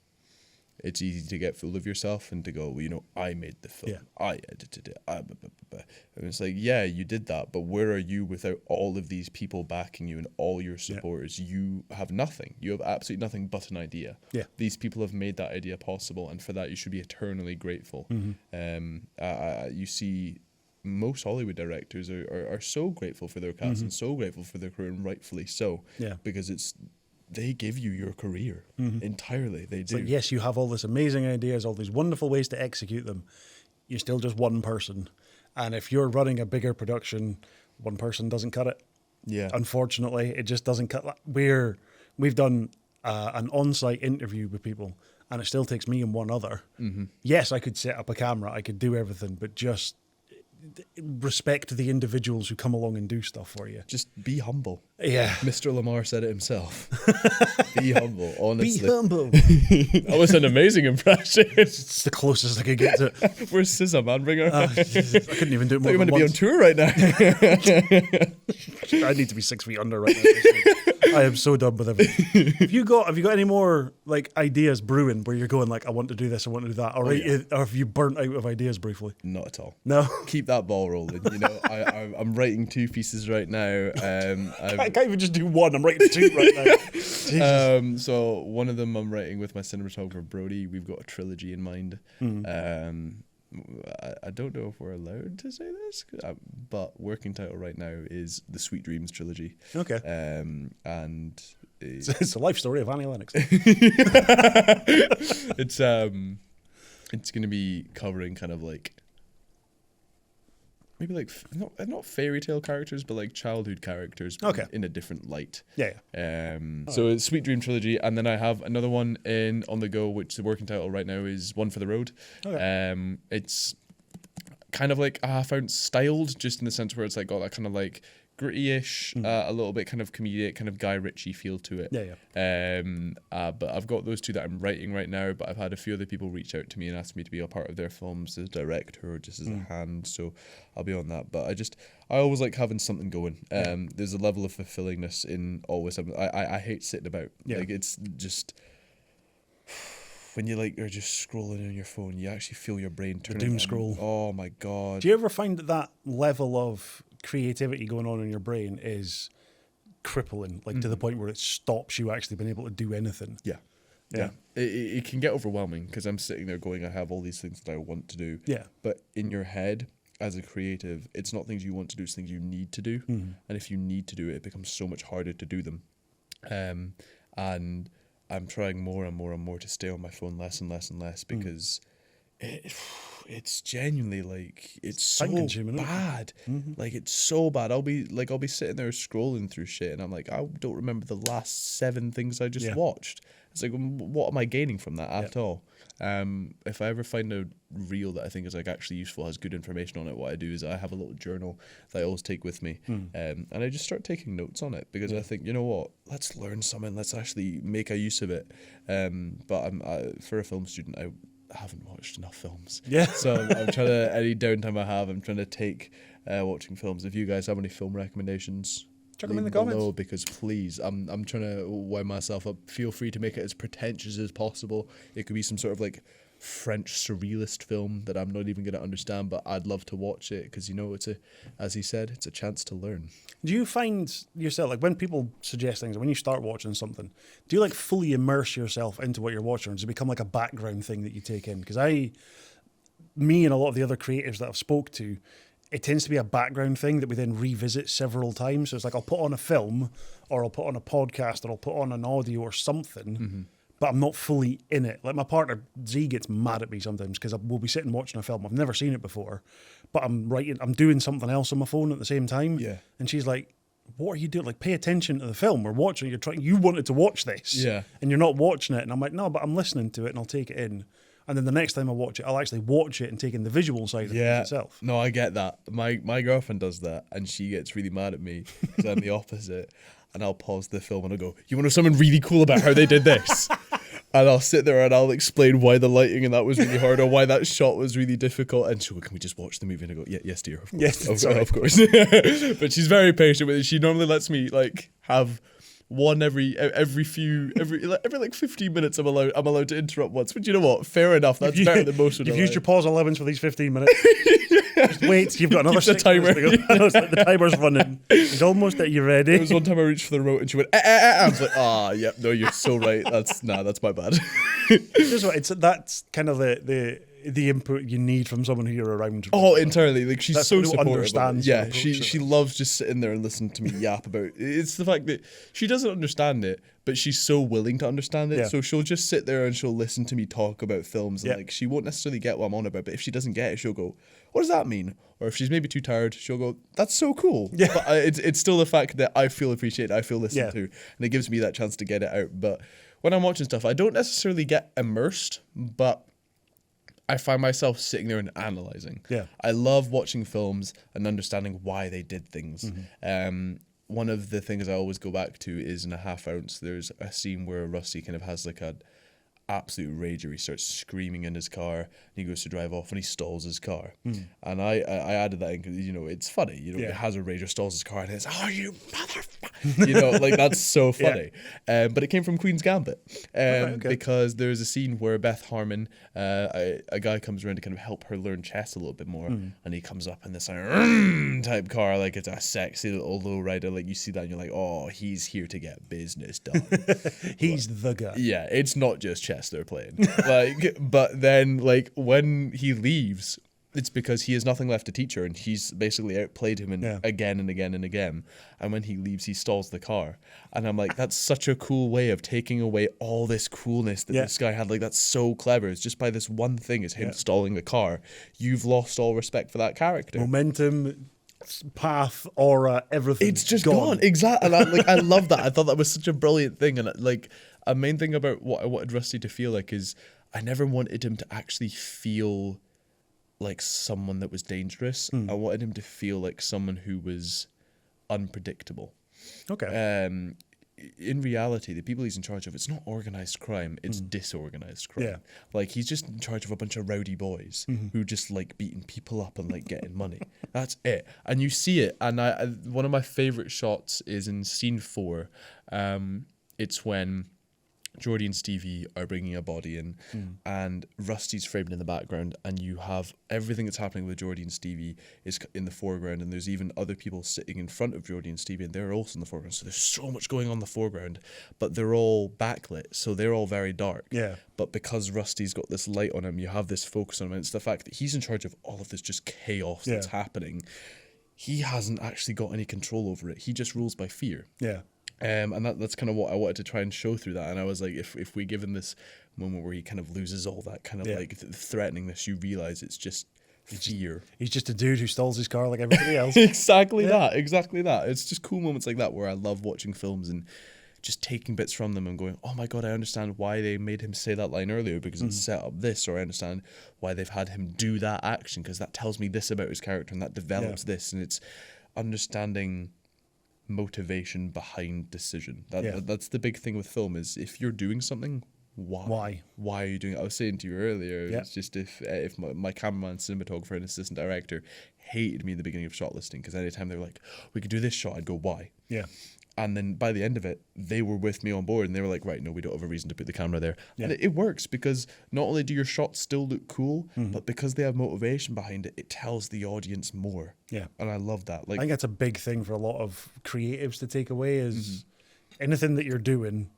it's easy to get full of yourself and to go, well, you know, I made the film, I edited it, and it's like, yeah, you did that, but where are you without all of these people backing you and all your supporters? You have nothing. You have absolutely nothing but an idea. These people have made that idea possible, and for that you should be eternally grateful. You see, most Hollywood directors are so grateful for their cast and so grateful for their career, and rightfully so, because they give you your career entirely. They do. Like, yes, you have all this amazing ideas, all these wonderful ways to execute them. You're still just one person, and if you're running a bigger production, one person doesn't cut it. Yeah, unfortunately, it just doesn't cut. We've done an on-site interview with people, and it still takes me and one other. Yes, I could set up a camera, I could do everything, but just respect the individuals who come along and do stuff for you. Just be humble. Yeah. Mr. Lamar said it himself. Be humble, honestly. Be humble. That was an amazing impression. It's the closest I could get to it. Where's SZA, man? Bring her. I couldn't even do it more than once. You're going to be on tour right now. I need to be 6 feet under right now. I am so done with everything. Have you got any more, like, ideas brewing where you're going, like, I want to do this, I want to do that, or have you burnt out of ideas briefly? Not at all. No. Keep that ball rolling. You know, I'm writing 2 pieces right now. I can't even just do one. I'm writing 2 right now. So one of them I'm writing with my cinematographer Brody. We've got a trilogy in mind. I don't know if we're allowed to say this, but working title right now is the Sweet Dreams trilogy. Okay. And it's a life story of Annie Lennox. It's going to be covering kind of like maybe like not fairy tale characters, but like childhood characters in a different light. So it's Sweet Dream Trilogy, and then I have another one on the go, which the working title right now is One for the Road. It's kind of like a half-ounce styled, just in the sense where it's like got that kind of like gritty-ish, a little bit kind of comedic, kind of Guy Ritchie feel to it. But I've got those two that I'm writing right now, but I've had a few other people reach out to me and ask me to be a part of their films as a director or just as a hand, so I'll be on that. But I always like having something going. There's a level of fulfillingness in always having, I hate sitting about. Like, it's just... when you like are just scrolling on your phone, you actually feel your brain turn. The doom scroll. Oh my god! Do you ever find that level of creativity going on in your brain is crippling, like to the point where it stops you actually being able to do anything? Yeah. It can get overwhelming because I'm sitting there going, I have all these things that I want to do. But in your head, as a creative, it's not things you want to do; it's things you need to do. And if you need to do it, it becomes so much harder to do them. And I'm trying more and more and more to stay on my phone less and less and less because it's genuinely like it's so bad. Like it's so bad. I'll be sitting there scrolling through shit and I'm like, I don't remember the last 7 things I just watched. It's like, what am I gaining from that at all? If I ever find a reel that I think is like actually useful, has good information on it, what I do is I have a little journal that I always take with me, and I just start taking notes on it because I think, you know what, let's learn something, let's actually make a use of it. But for a film student, I haven't watched enough films. So I'm trying to, any downtime I have, I'm trying to take watching films. If you guys have any film recommendations, chuck them in the comments. Because please, I'm trying to wind myself up. Feel free to make it as pretentious as possible. It could be some sort of like French surrealist film that I'm not even going to understand, but I'd love to watch it because, you know, as he said, it's a chance to learn. Do you find yourself, like when people suggest things, when you start watching something, do you like fully immerse yourself into what you're watching, or does it become like a background thing that you take in? Because me and a lot of the other creatives that I've spoke to, it tends to be a background thing that we then revisit several times. So it's like I'll put on a film or I'll put on a podcast or I'll put on an audio or something, but I'm not fully in it. Like my partner, Z, gets mad at me sometimes because we'll be sitting watching a film. I've never seen it before, but I'm doing something else on my phone at the same time. And she's like, what are you doing? Like, pay attention to the film. We're watching. You wanted to watch this. And you're not watching it. And I'm like, no, but I'm listening to it and I'll take it in. And then the next time I watch it, I'll actually watch it and take in the visual side of it itself. No, I get that. My girlfriend does that, and she gets really mad at me because I'm the opposite. And I'll pause the film and I'll go, you want to know something really cool about how they did this? And I'll sit there and I'll explain why the lighting and that was really hard or why that shot was really difficult. And she'll go, can we just watch the movie? And I go, yes, dear, of course. Yes, of course. But she's very patient with it. She normally lets me like have one every like 15 minutes. I'm allowed to interrupt once. But you know what? Fair enough. That's better than most of them. You've used your pause 11s for these 15 minutes. Just wait, you've got another 6 minutes to go. It's like the timer's running. It's almost at you ready. There was one time I reached for the remote and she went, I was like, yep, no, you're so right. That's my bad. That's kind of the input you need from someone who you're around. Oh, entirely. Like, she's so supportive. Understands. Yeah, she loves just sitting there and listening to me yap about it. It's the fact that she doesn't understand it, but she's so willing to understand it. So she'll just sit there and she'll listen to me talk about films, and like she won't necessarily get what I'm on about, but if she doesn't get it, she'll go, what does that mean? Or if she's maybe too tired, she'll go, that's so cool. But it's still the fact that I feel appreciated, I feel listened to, and it gives me that chance to get it out. But when I'm watching stuff, I don't necessarily get immersed, but I find myself sitting there and analysing. I love watching films and understanding why they did things. One of the things I always go back to is in A Half Ounce, there's a scene where Rusty kind of has like a absolute rager. He starts screaming in his car and he goes to drive off and he stalls his car. And I added that in because, you know, it's funny. You know, he has a rager, stalls his car and it's, oh, you motherfucker. You know, like that's so funny. But it came from Queen's Gambit because there's a scene where Beth Harmon, a guy comes around to kind of help her learn chess a little bit more, and he comes up in this type car, like it's a sexy little lowrider. Like you see that and you're like, oh, he's here to get business done. He's the guy. Yeah, it's not just chess they're playing. Like, but then like when he leaves, It's because he has nothing left to teach her, and he's basically outplayed him again and again and again. And when he leaves, he stalls the car. And I'm like, that's such a cool way of taking away all this coolness that this guy had. Like, that's so clever. It's just by this one thing, is him stalling the car. You've lost all respect for that character. Momentum, path, aura, everything. It's just gone. Exactly. And I love that. I thought that was such a brilliant thing. And like, a main thing about what I wanted Rusty to feel like is I never wanted him to actually feel like someone that was dangerous. I wanted him to feel like someone who was unpredictable. Okay. In reality, the people he's in charge of, it's not organized crime, it's disorganized crime. Yeah. Like, he's just in charge of a bunch of rowdy boys who just like beating people up and like getting money. That's it. And you see it. And one of my favorite shots is in scene 4. It's when Geordie and Stevie are bringing a body in, and Rusty's framed in the background, and you have everything that's happening with Geordie and Stevie is in the foreground, and there's even other people sitting in front of Geordie and Stevie, and they're also in the foreground. So there's so much going on in the foreground, but they're all backlit, so they're all very dark. Yeah. But because Rusty's got this light on him, you have this focus on him, and it's the fact that he's in charge of all of this just chaos that's happening. He hasn't actually got any control over it. He just rules by fear. Yeah. And that's kind of what I wanted to try and show through that. And I was like, if we give him this moment where he kind of loses all that kind of like threateningness, you realize it's just fear. He's just a dude who stalls his car like everybody else. Exactly that. It's just cool moments like that where I love watching films and just taking bits from them and going, oh my God, I understand why they made him say that line earlier because it set up this, or I understand why they've had him do that action because that tells me this about his character and that develops this. And it's understanding motivation behind decision. That's the big thing with film, is if you're doing something, why are you doing it? I was saying to you earlier, it's just if my cameraman, cinematographer and assistant director hated me in the beginning of shot listing, because anytime they were like, we could do this shot, I'd go, why? And then by the end of it, they were with me on board, and they were like, right, no, we don't have a reason to put the camera there. And it works, because not only do your shots still look cool, but because they have motivation behind it, it tells the audience more. And I love that. Like, I think that's a big thing for a lot of creatives to take away is anything that you're doing,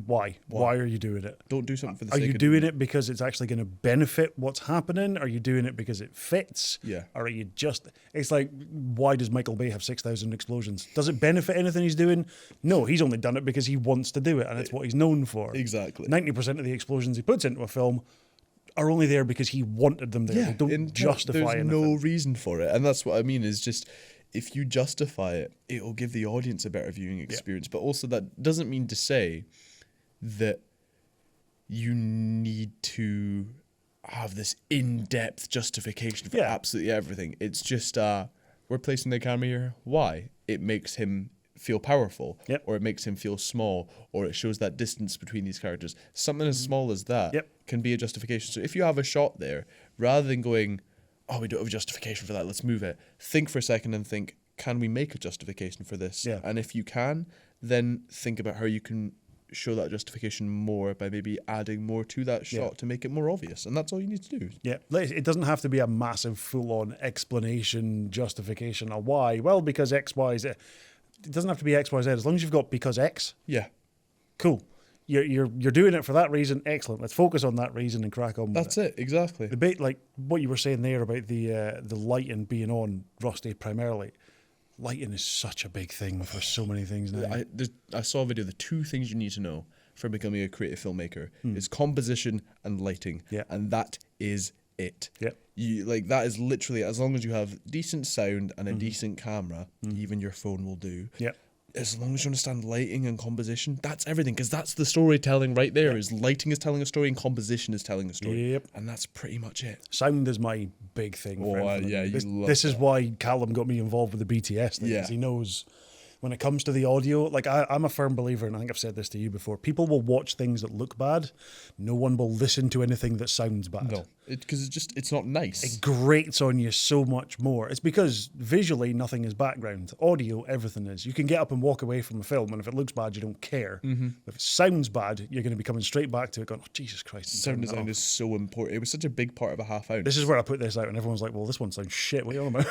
why? Why are you doing it? Don't do something for the sake sake of Are you doing it because it's actually going to benefit what's happening? Are you doing it because it fits? Or are you just... It's like, why does Michael Bay have 6,000 explosions? Does it benefit anything he's doing? No, he's only done it because he wants to do it, and it's what he's known for. Exactly. 90% of the explosions he puts into a film are only there because he wanted them there. They don't justify there's anything. No reason for it. And that's what I mean, is just... If you justify it, it'll give the audience a better viewing experience. But also, that doesn't mean to say that you need to have this in-depth justification for absolutely everything. It's just, we're placing the camera here. Why? It makes him feel powerful, or it makes him feel small, or it shows that distance between these characters. Something as small as that can be a justification. So if you have a shot there, rather than going, oh, we don't have a justification for that, let's move it, think for a second and think, can we make a justification for this? And if you can, then think about how you can show that justification more by maybe adding more to that shot to make it more obvious. And that's all you need to do. It doesn't have to be a massive full-on explanation, justification of why. Well, because X, Y, Z. It doesn't have to be X, Y, Z. As long as you've got because X. Cool. You're doing it for that reason. Excellent. Let's focus on that reason and crack on with That's it. Exactly. The bit, like what you were saying there about the lighting being on Rusty primarily. Lighting is such a big thing for so many things now. I saw a video. The two things you need to know for becoming a creative filmmaker is composition and lighting, and that is it. You that is literally, as long as you have decent sound and a decent camera, even your phone will do. As long as you understand lighting and composition, that's everything, because that's the storytelling right there. Is lighting is telling a story and composition is telling a story, and that's pretty much it. Sound is my big thing. This is why Callum got me involved with the BTS thing. He knows when it comes to the audio, like I'm a firm believer, and I think I've said this to you before, people will watch things that look bad. No one will listen to anything that sounds bad. No, because it's not nice. It grates on you so much more. It's because visually nothing is background. Audio, everything is. You can get up and walk away from a film, and if it looks bad, you don't care. If it sounds bad, you're going to be coming straight back to it going, oh, Jesus Christ. Sound design is so important. It was such a big part of a half hour. This is where I put this out, and everyone's like, well, this one sounds shit. What are you on about?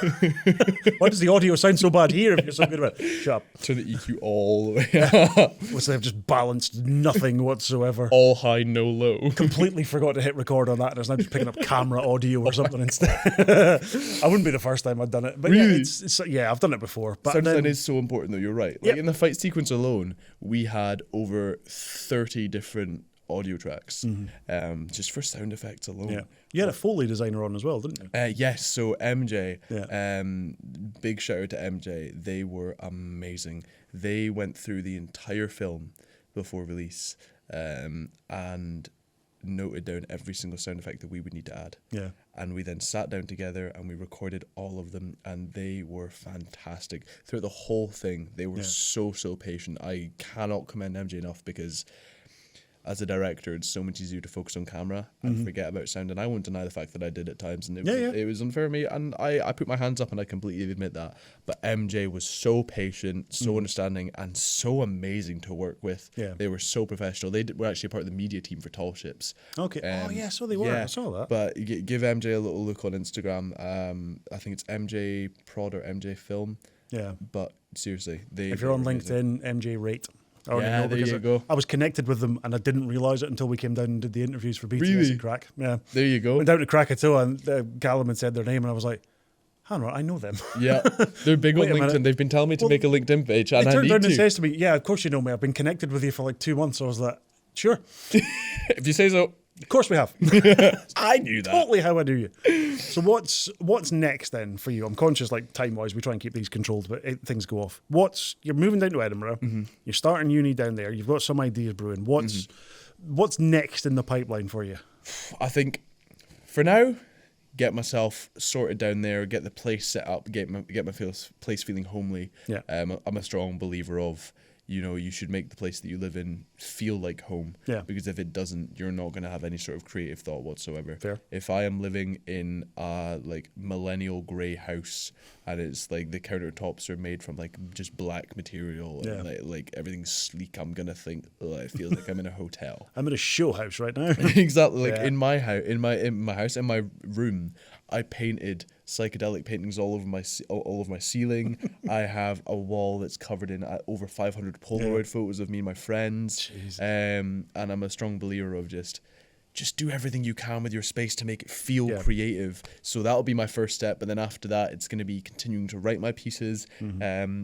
Why does the audio sound so bad here if you're so good about it? Shut up. up. Turn the EQ all the way up. Which they've just balanced nothing whatsoever. All high, no low. Completely forgot to hit record on that, and I was now just picking up camera audio or something instead. I wouldn't be the first time I'd done it, but Really? yeah, I've done it before. But Sound then, design is so important, though. You're right. Like in the fight sequence alone, we had over 30 different audio tracks, just for sound effects alone. yeah, you had a Foley designer on as well, didn't you? Yes, so MJ, Yeah. big shout out to MJ. They were amazing. They went through the entire film before release and noted down every single sound effect that we would need to add. Yeah. And we then sat down together and we recorded all of them, and they were fantastic. Throughout the whole thing, they were so patient. I cannot commend MJ enough, because as a director, it's so much easier to focus on camera and forget about sound. And I won't deny the fact that I did at times, and it was unfair of me. And I put my hands up and I completely admit that. But MJ was so patient, so understanding, and so amazing to work with. Yeah. They were so professional. They were actually part of the media team for Tall Ships. Okay. So they were. Yeah, I saw that. But give MJ a little look on Instagram. I think it's MJ Prod or MJ Film. Yeah. But seriously, If you're on LinkedIn, MJ Rate. I already Yeah, know there because you go. I was connected with them and I didn't realise it until we came down and did the interviews for BTS Really? at Crack. Yeah. There you go. Went down to Krakatoa and Callum had said their name and I was like, hang on, I know them. Yeah, they're big on Wait a minute. LinkedIn. They've been telling me to make a LinkedIn page, He and I turned need around and to. says to me, yeah, of course you know me. I've been connected with you for like 2 months. So I was like, sure. If you say so. Of course we have. I knew that. Totally how I do you. So what's next then for you? I'm conscious, like time-wise, we try and keep these controlled, but things go off. You're moving down to Edinburgh. You're starting uni down there. You've got some ideas brewing. What's next in the pipeline for you? I think for now, get myself sorted down there, get the place set up, get my place feeling homely. Yeah. I'm a strong believer of, you should make the place that you live in feel like home. Yeah. Because if it doesn't, you're not going to have any sort of creative thought whatsoever. Fair. If I am living in a like millennial grey house and it's like the countertops are made from like just black material and like everything's sleek, I'm gonna think, it feels like I'm in a hotel. I'm in a show house right now. Exactly. Like in my house, in my room, I painted psychedelic paintings all over my ceiling. I have a wall that's covered in over 500 Polaroid photos of me and my friends. And I'm a strong believer of just do everything you can with your space to make it feel creative. So that'll be my first step. But then after that, it's going to be continuing to write my pieces,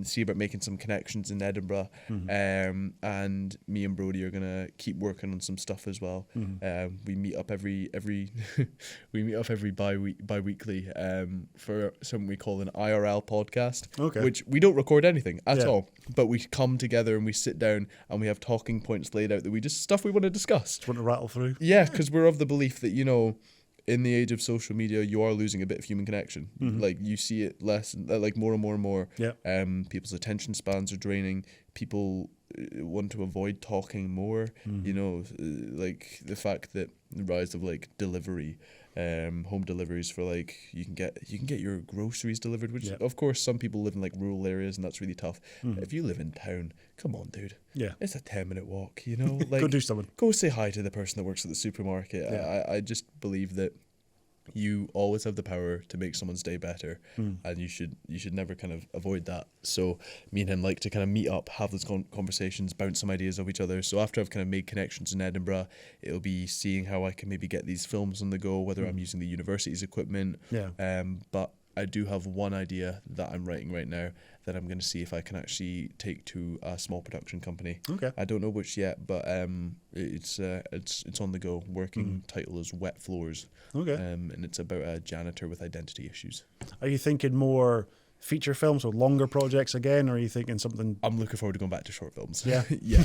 see about making some connections in Edinburgh. And me and Brody are going to keep working on some stuff as well. We meet up every bi-weekly for something we call an IRL podcast, which we don't record anything at all. But we come together and we sit down and we have talking points laid out that stuff we want to discuss. Want to rattle through? Yeah, because we're of the belief that, in the age of social media, you are losing a bit of human connection. Like, you see it less, like more and more and more. Yeah. People's attention spans are draining. People want to avoid talking more. Like the fact that the rise of like delivery, home deliveries for like you can get your groceries delivered, which of course some people live in like rural areas and that's really tough. If you live in town, come on, dude. Yeah. It's a 10-minute walk, like Go do something. Go say hi to the person that works at the supermarket. Yeah. I just believe that you always have the power to make someone's day better, and you should never kind of avoid that. So me and him like to kind of meet up, have those conversations, bounce some ideas off each other. So after I've kind of made connections in Edinburgh, it'll be seeing how I can maybe get these films on the go, whether I'm using the university's equipment. But I do have one idea that I'm writing right now that I'm going to see if I can actually take to a small production company. Okay. I don't know which yet, but it's on the go. Working title is Wet Floors. Okay. And it's about a janitor with identity issues. Are you thinking more feature films or longer projects again, or are you thinking something? I'm looking forward to going back to short films. Yeah. Yeah.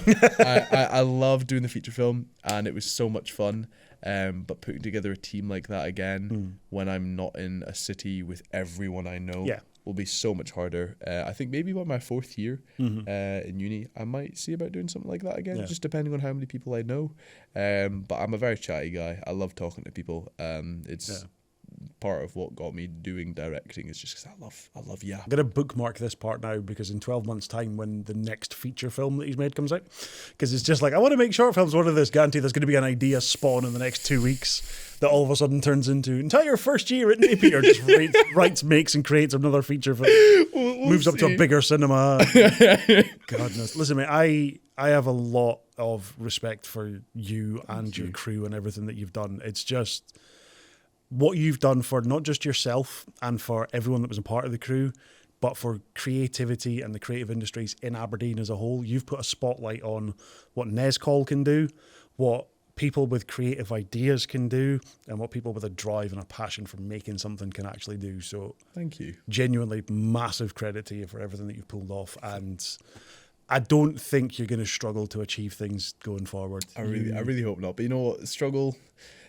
I love doing the feature film, and it was so much fun. But putting together a team like that again when I'm not in a city with everyone I know will be so much harder. I think maybe by my 4th year in uni, I might see about doing something like that again, just depending on how many people I know. But I'm a very chatty guy. I love talking to people. part of what got me doing directing is just because I love I'm going to bookmark this part now, because in 12 months' time, when the next feature film that he's made comes out, because it's just like, I want to make short films. What are this? Guarantee there's going to be an idea spawn in the next 2 weeks that all of a sudden turns into entire first year at Napier, just writes, makes, and creates another feature film. Moves up to a bigger cinema. God knows. Listen, mate, I have a lot of respect for you and your crew and everything that you've done. It's just what you've done for not just yourself and for everyone that was a part of the crew, but for creativity and the creative industries in Aberdeen as a whole. You've put a spotlight on what Nescall can do, what people with creative ideas can do, and what people with a drive and a passion for making something can actually do. So thank you. Genuinely massive credit to you for everything that you've pulled off, and I don't think you're going to struggle to achieve things going forward. I really hope not. But you know what? Struggle,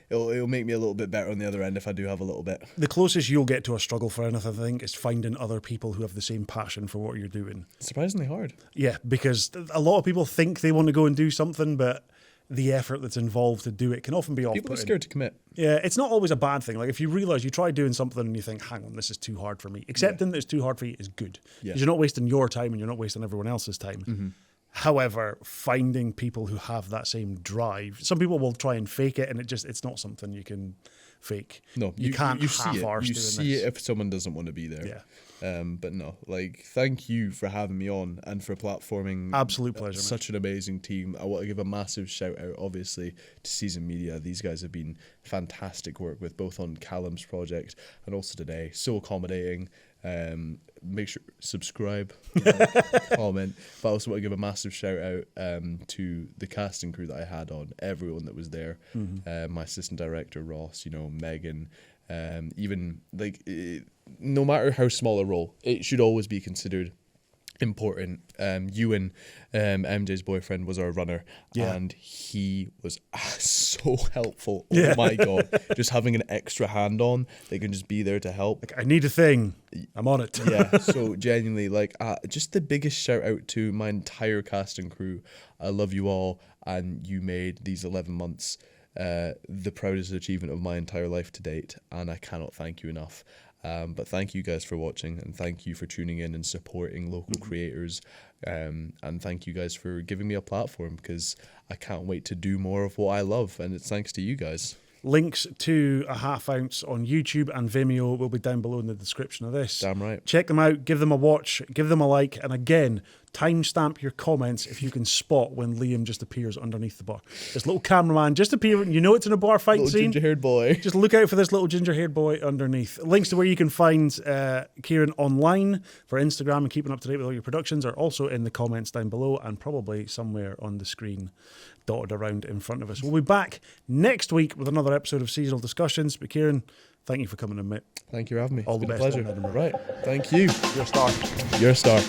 it'll make me a little bit better on the other end if I do have a little bit. The closest you'll get to a struggle for anything, I think, is finding other people who have the same passion for what you're doing. Surprisingly hard. Yeah, because a lot of people think they want to go and do something, but the effort that's involved to do it can often be off-putting. People are scared to commit. Yeah, it's not always a bad thing. Like if you realise you try doing something and you think, hang on, this is too hard for me. Accepting that it's too hard for you is good. Because you're not wasting your time and you're not wasting everyone else's time. Mm-hmm. However, finding people who have that same drive, some people will try and fake it, and it's not something you can fake. No, you can't half-arse doing this. You see it if someone doesn't want to be there. Yeah. But no, like, thank you for having me on and for platforming. Absolute pleasure. Such an amazing team. I want to give a massive shout out, obviously, to Season Media. These guys have been fantastic work with, both on Callum's project and also today. So accommodating. Make sure subscribe, comment. But I also want to give a massive shout out to the casting crew that I had on, everyone that was there. Mm-hmm. My assistant director Ross, Megan, even like no matter how small a role, it should always be considered important. Ewan, MJ's boyfriend, was our runner, and he was so helpful. Oh my god, just having an extra hand on, they can just be there to help. Like, I need a thing, I'm on it. So genuinely, like, just the biggest shout out to my entire cast and crew. I love you all, and you made these 11 months the proudest achievement of my entire life to date, and I cannot thank you enough. But thank you guys for watching, and thank you for tuning in and supporting local creators, and thank you guys for giving me a platform, because I can't wait to do more of what I love, and it's thanks to you guys. Links to A Half Ounce on YouTube and Vimeo will be down below in the description of this. Damn right. Check them out, give them a watch, give them a like, and again, timestamp your comments if you can spot when Liam just appears underneath the bar. This little cameraman just appearing, you know it's in a bar fight scene. Ginger-haired boy. Just look out for this little ginger-haired boy underneath. Links to where you can find Kieron online for Instagram and keeping up to date with all your productions are also in the comments down below, and probably somewhere on the screen dotted around in front of us. We'll be back next week with another episode of Seasonal Discussions. But Kieron, thank you for coming in, mate. Thank you for having me. All the best. Pleasure. Right. Thank you. You're a star. You're a star.